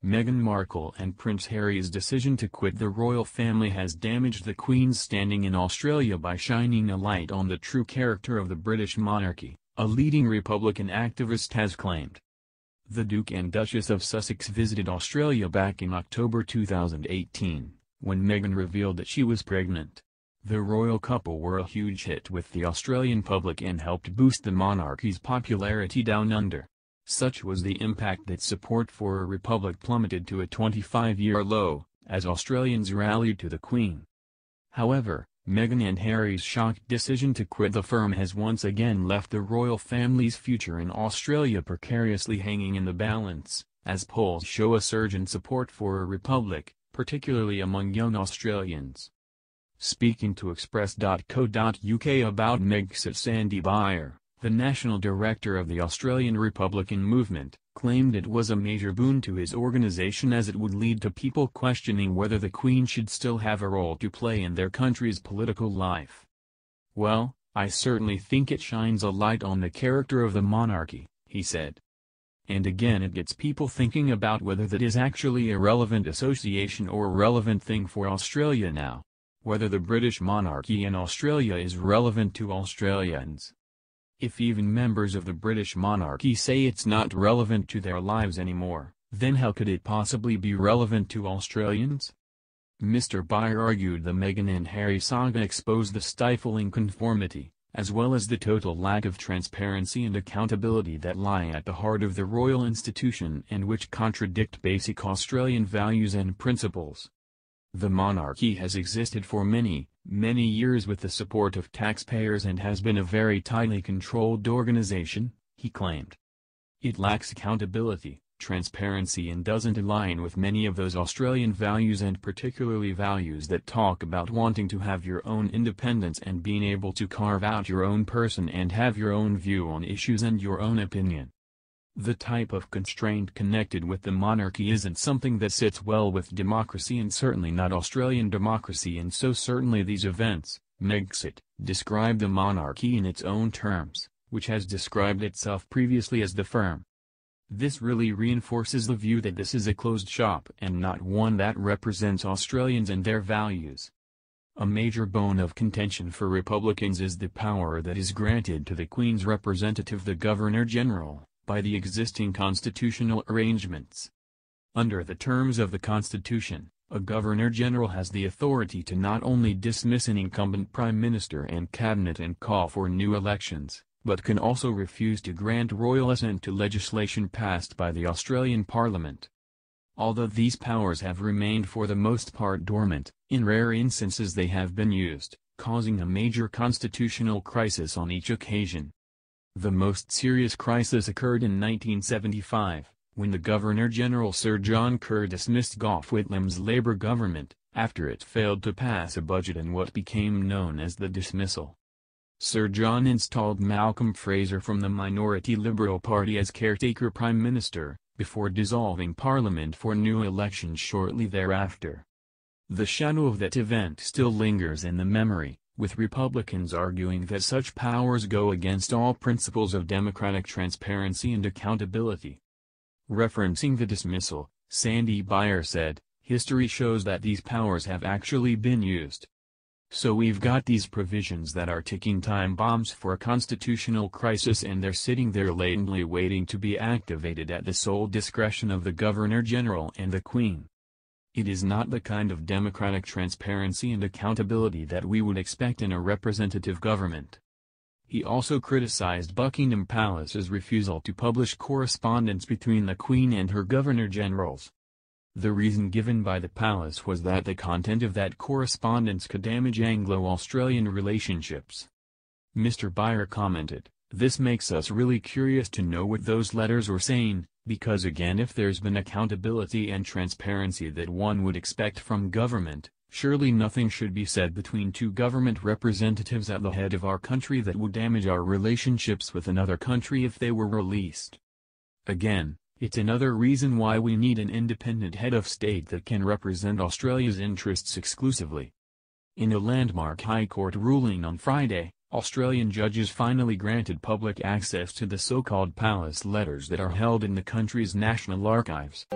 Meghan Markle and Prince Harry's decision to quit the royal family has damaged the Queen's standing in Australia by shining a light on the true character of the British monarchy, a leading Republican activist has claimed. The Duke and Duchess of Sussex visited Australia back in October 2018, when Meghan revealed that she was pregnant. The royal couple were a huge hit with the Australian public and helped boost the monarchy's popularity down under. Such was the impact that support for a republic plummeted to a 25-year low, as Australians rallied to the Queen. However, Meghan and Harry's shocked decision to quit the firm has once again left the royal family's future in Australia precariously hanging in the balance, as polls show a surge in support for a republic, particularly among young Australians. Speaking to Express.co.uk about Megxit, Sandy Beyer, the national director of the Australian Republican movement, claimed it was a major boon to his organisation as it would lead to people questioning whether the Queen should still have a role to play in their country's political life. "Well, I certainly think it shines a light on the character of the monarchy," he said. "And again it gets people thinking about whether that is actually a relevant association or a relevant thing for Australia now. Whether the British monarchy in Australia is relevant to Australians. If even members of the British monarchy say it's not relevant to their lives anymore, then how could it possibly be relevant to Australians?" Mr. Beyer argued the Meghan and Harry saga exposed the stifling conformity, as well as the total lack of transparency and accountability that lie at the heart of the royal institution and which contradict basic Australian values and principles. The monarchy has existed for many, many years with the support of taxpayers and has been a very tightly controlled organization, he claimed. It lacks accountability, transparency and doesn't align with many of those Australian values and particularly values that talk about wanting to have your own independence and being able to carve out your own person and have your own view on issues and your own opinion. The type of constraint connected with the monarchy isn't something that sits well with democracy and certainly not Australian democracy, and so certainly these events, Megxit, describe the monarchy in its own terms, which has described itself previously as the firm. This really reinforces the view that this is a closed shop and not one that represents Australians and their values. A major bone of contention for Republicans is the power that is granted to the Queen's representative, the Governor-General, by the existing constitutional arrangements. Under the terms of the Constitution, a Governor-General has the authority to not only dismiss an incumbent Prime Minister and Cabinet and call for new elections, but can also refuse to grant royal assent to legislation passed by the Australian Parliament. Although these powers have remained for the most part dormant, in rare instances they have been used, causing a major constitutional crisis on each occasion. The most serious crisis occurred in 1975, when the Governor-General Sir John Kerr dismissed Gough Whitlam's Labour government, after it failed to pass a budget in what became known as the dismissal. Sir John installed Malcolm Fraser from the minority Liberal Party as caretaker Prime Minister, before dissolving Parliament for new elections shortly thereafter. The shadow of that event still lingers in the memory, with Republicans arguing that such powers go against all principles of democratic transparency and accountability. Referencing the dismissal, Sandy Beyer said, "History shows that these powers have actually been used. So we've got these provisions that are ticking time bombs for a constitutional crisis, and they're sitting there latently waiting to be activated at the sole discretion of the Governor-General and the Queen. It is not the kind of democratic transparency and accountability that we would expect in a representative government." He also criticized Buckingham Palace's refusal to publish correspondence between the Queen and her Governor-Generals. The reason given by the palace was that the content of that correspondence could damage Anglo-Australian relationships. Mr. Beyer commented, "This makes us really curious to know what those letters were saying, because again, if there's been accountability and transparency that one would expect from government, surely nothing should be said between two government representatives at the head of our country that would damage our relationships with another country if they were released. Again, it's another reason why we need an independent head of state that can represent Australia's interests exclusively." In a landmark High Court ruling on Friday, Australian judges finally granted public access to the so-called palace letters that are held in the country's National Archives.